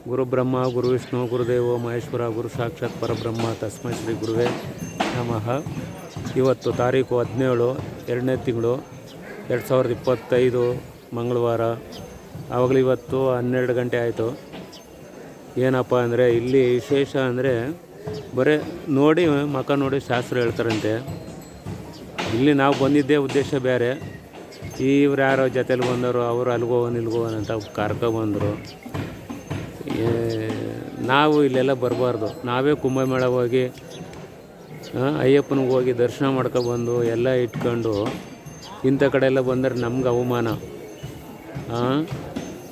ಗುರು ಬ್ರಹ್ಮ ಗುರು ವಿಷ್ಣು ಗುರುದೇವೋ ಮಹೇಶ್ವರ ಗುರು ಸಾಕ್ಷಾತ್ ಪರಬ್ರಹ್ಮ ತಸ್ಮೈ ಶ್ರೀ ಗುರುವೇ ನಮಃ. ಇವತ್ತು ತಾರೀಕು 17 2ನೇ ತಿಂಗಳು 2025 ಮಂಗಳವಾರ. ಆವಾಗಲೂ ಇವತ್ತು 12 ಗಂಟೆ ಆಯಿತು. ಏನಪ್ಪ ಅಂದರೆ ಇಲ್ಲಿ ವಿಶೇಷ ಅಂದರೆ ಬರೀ ನೋಡಿ ಮಕ ನೋಡಿ ಶಾಸ್ತ್ರ ಹೇಳ್ತಾರಂತೆ. ಇಲ್ಲಿ ನಾವು ಬಂದಿದ್ದೇ ಉದ್ದೇಶ ಬೇರೆ. ಇವ್ರು ಯಾರೋ ಜೊತೆಲಿ ಬಂದವರು, ಅವರು ಅಲ್ಗೋವನ್ ಇಲ್ಗೋವನ್ ಅಂತ ಕರ್ಕೊಬಂದರು. ನಾವು ಇಲ್ಲೆಲ್ಲ ಬರಬಾರ್ದು. ನಾವೇ ಕುಂಭಮೇಳ ಹೋಗಿ ಅಯ್ಯಪ್ಪನಿಗೆ ಹೋಗಿ ದರ್ಶನ ಮಾಡ್ಕೊಬಂದು ಎಲ್ಲ ಇಟ್ಕೊಂಡು ಇಂಥ ಕಡೆ ಎಲ್ಲ ಬಂದರೆ ನಮ್ಗೆ ಅವಮಾನ.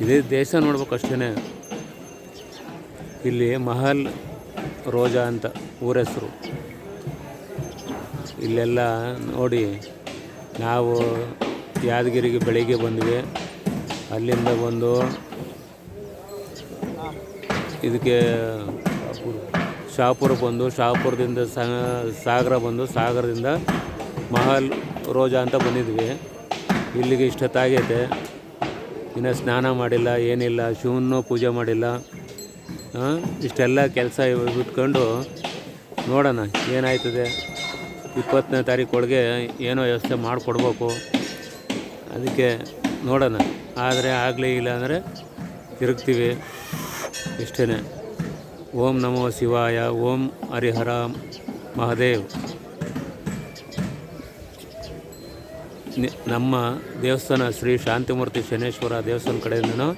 ಇದೇ ದೇಶ ನೋಡ್ಬೇಕು ಅಷ್ಟೇ. ಇಲ್ಲಿ ಮಹಲ್ ರೋಜಾ ಅಂತ ಊರ ಹೆಸರು. ಇಲ್ಲೆಲ್ಲ ನೋಡಿ, ನಾವು ಯಾದಗಿರಿಗೆ ಬೆಳಿಗ್ಗೆ ಬಂದ್ವಿ. ಅಲ್ಲಿಂದ ಬಂದು ಇದಕ್ಕೆ ಶಾಪುರಕ್ಕೆ ಬಂದು, ಶಾಪುರದಿಂದ ಸಾಗರ ಬಂದು, ಸಾಗರದಿಂದ ಮಹಲ್ ರೋಜಾ ಅಂತ ಬಂದಿದ್ವಿ. ಇಲ್ಲಿಗೆ ಇಷ್ಟೊತ್ತಾಗೈತೆ. ಇನ್ನು ಸ್ನಾನ ಮಾಡಿಲ್ಲ, ಏನಿಲ್ಲ, ಶಿವನೂ ಪೂಜೆ ಮಾಡಿಲ್ಲ. ಇಷ್ಟೆಲ್ಲ ಕೆಲಸ ಬಿಟ್ಕೊಂಡು ನೋಡೋಣ ಏನಾಯ್ತದೆ. 20ನೇ ತಾರೀಕು ಏನೋ ವ್ಯವಸ್ಥೆ ಮಾಡಿಕೊಡ್ಬೇಕು. ಅದಕ್ಕೆ ನೋಡೋಣ. ಆದರೆ ಆಗಲಿ ಇಲ್ಲ ಅಂದರೆ ತಿರುಗ್ತೀವಿ ಇಷ್ಟೇ. ಓಂ ನಮೋ ಶಿವಾಯ. ಓಂ ಹರಿಹರ ಮಹಾದೇವ್. ನಮ್ಮ ದೇವಸ್ಥಾನ ಶ್ರೀ ಶಾಂತಿಮೂರ್ತಿ ಶನೇಶ್ವರ ದೇವಸ್ಥಾನ ಕಡೆಯಿಂದನೂ,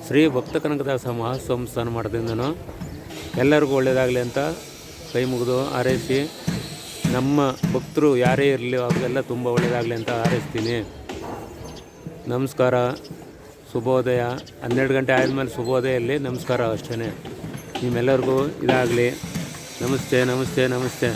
ಶ್ರೀ ಭಕ್ತ ಕನಕದಾಸ ಮಹಾಸಂಸ್ಥಾನ ಮಾಡೋದ್ರಿಂದನೂ ಎಲ್ಲರಿಗೂ ಒಳ್ಳೆಯದಾಗಲಿ ಅಂತ ಕೈ ಮುಗಿದು ಹಾರೈಸಿ, ನಮ್ಮ ಭಕ್ತರು ಯಾರೇ ಇರಲಿ ಅವ್ರಿಗೆಲ್ಲ ತುಂಬ ಒಳ್ಳೆಯದಾಗಲಿ ಅಂತ ಹಾರೈಸ್ತೀನಿ. ನಮಸ್ಕಾರ, ಶುಭೋದಯ. 12 ಗಂಟೆ ಆದಮೇಲೆ ಶುಭೋದಯಲ್ಲಿ ನಮಸ್ಕಾರ ಅಷ್ಟೇ. ನಿಮ್ಮೆಲ್ಲರಿಗೂ ಇದಾಗಲಿ. ನಮಸ್ತೆ ನಮಸ್ತೆ ನಮಸ್ತೆ.